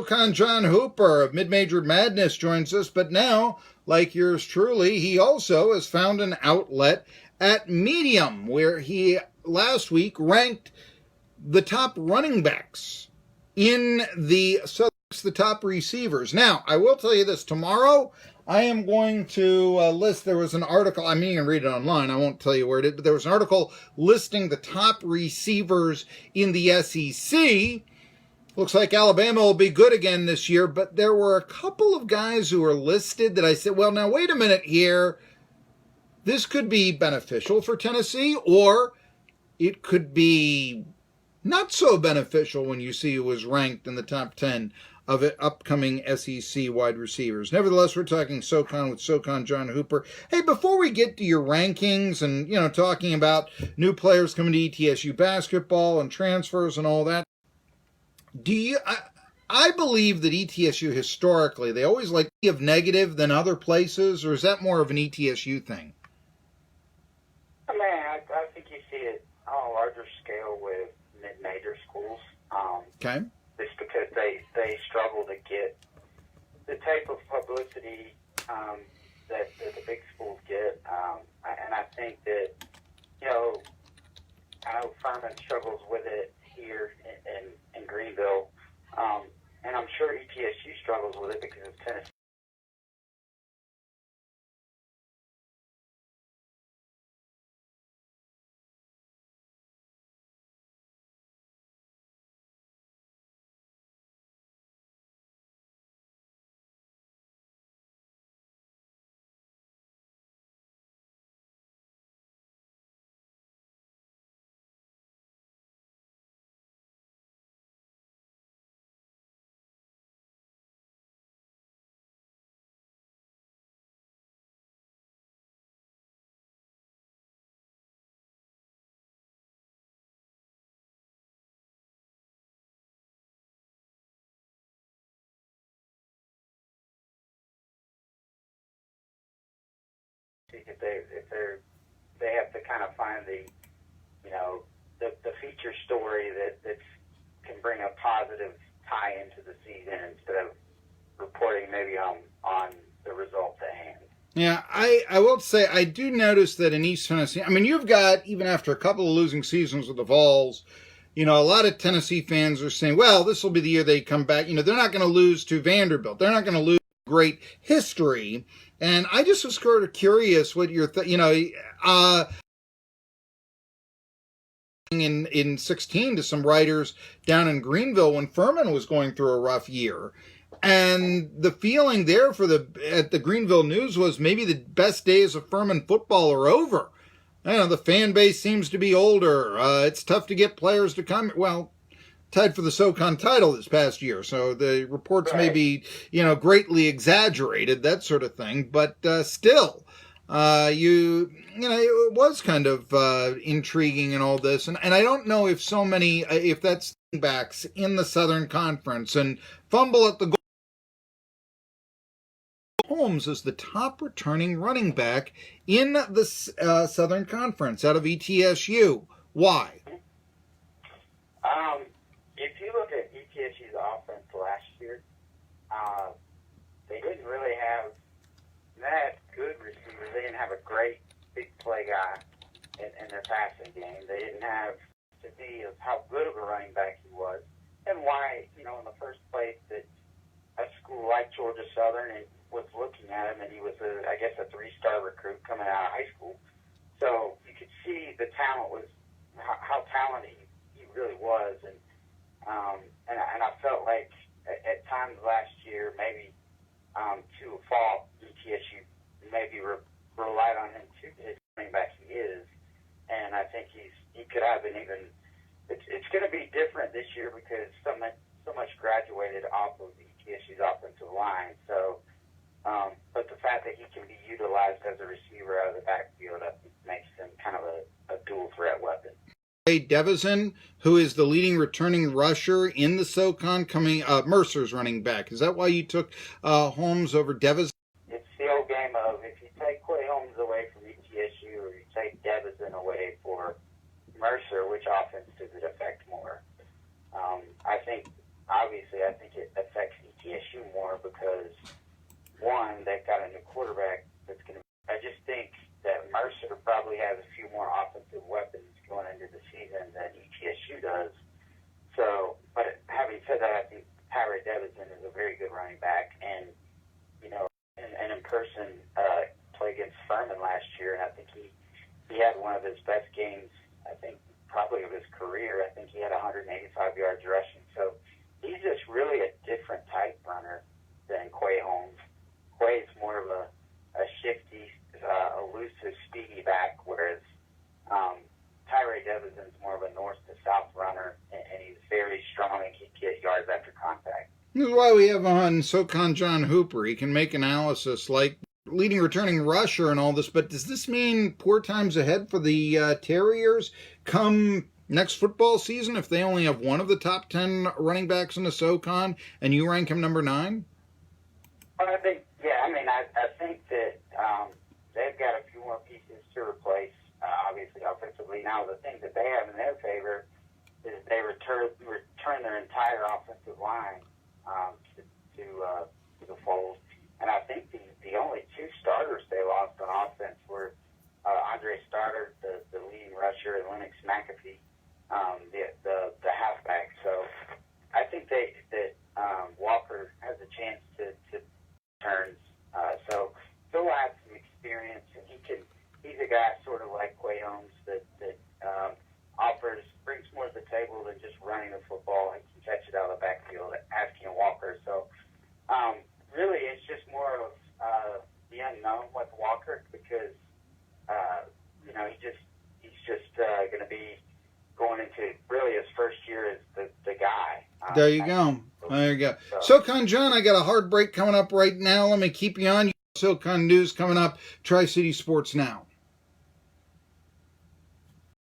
SoCon John Hooper of Mid-Major Madness joins us, but now, like yours truly, he also has found an outlet at Medium, where he last week ranked the top running backs in the top receivers. Now, I will tell you this, tomorrow I am going to list, there was an article, I mean, you can read it online, I won't tell you where it is, but there was an article listing the top receivers in the SEC. Looks like Alabama will be good again this year, but there were a couple of guys who were listed that I said, well, now wait a minute here. This could be beneficial for Tennessee, or it could be not so beneficial when you see who was ranked in the top 10 of upcoming SEC wide receivers. Nevertheless, we're talking SoCon with SoCon John Hooper. Hey, before we get to your rankings and, talking about new players coming to ETSU basketball and transfers and all that, I believe that ETSU historically, they always like to give negative than other places, or is that more of an ETSU thing? I think you see it on a larger scale with mid-major schools. Okay. Just because they struggle to get the type of publicity that the big schools get. And I think that, I know Furman struggles with it here in Greenville. And I'm sure ETSU struggles with it because of Tennessee. If they have to kind of find the feature story that can bring a positive tie into the season instead of reporting maybe on the result at hand. Yeah, I will say I do notice that in East Tennessee, I mean, you've got, even after a couple of losing seasons with the Vols, a lot of Tennessee fans are saying, well, this will be the year they come back. They're not going to lose to Vanderbilt. They're not going to lose great history. And I just was sort of curious what you're, in 16 to some writers down in Greenville when Furman was going through a rough year. And the feeling there at the Greenville News was maybe the best days of Furman football are over. The fan base seems to be older. It's tough to get players to come. Well, tied for the SoCon title this past year, so the reports may be, greatly exaggerated, that sort of thing. But still, it was kind of intriguing in all this, and I don't know if if that's backs in the Southern Conference and fumble at the goal. Holmes is the top returning running back in the Southern Conference out of ETSU. Why? If you look at ETSU's offense last year, they didn't really have that good receivers. They didn't have a great big play guy in their passing game. They didn't have to see how good of a running back he was and why, in the first place that a school like Georgia Southern was looking at him, and he was, a 3-star recruit coming out of high school. So you could see the talent was, how talented he really was. And I felt like at times last year, maybe to a fault, ETSU maybe relied on him too, his running back he is. And I think he could have an even. It's going to be different this year because so much graduated off of ETSU's offensive line. So, but the fact that he can be utilized as a receiver out of the backfield, I think makes him kind of a dual threat weapon. Devison, who is the leading returning rusher in the SoCon, Mercer's running back. Is that why you took Holmes over Devison? It's the old game of if you take Quay Holmes away from ETSU or you take Devison away for Mercer, which offense does it affect more? I think it affects very good running back, and and in person play against Furman last year, and I think he had one of his best games, I think probably of his career. I think he had 185 yards rushing. So he's just really a different type runner than Quay Holmes. Quay's more of a shifty, elusive, speedy back, whereas Tyree Devison's more of a north to south runner, and he's very strong and can get yards after contact. This is why we have on SoCon John Hooper. He can make analysis like leading returning rusher and all this, but does this mean poor times ahead for the Terriers come next football season if they only have one of the top 10 running backs in the SoCon and you rank him number 9? Well, I think that they've got a few more pieces to replace, obviously, offensively. Now, the thing that they have in their favor is they return their entire offensive line to the fold. And I think the only 2 starters they lost on offense were Andre Stoddard, the leading rusher, and Lennox McAfee, the halfback. So I think that Walker has a chance to turn. So Phil has some experience, and he's a guy sort of like Quay Holmes that brings more to the table than just running the football. He can catch it out of the backfield, asking Walker. So really, it's just more of the unknown with Walker because he's just going to be going into really his first year as the guy. There you go. There you go. SoCon John, I got a hard break coming up right now. Let me keep you on. SoCon News coming up. Tri-City Sports Now.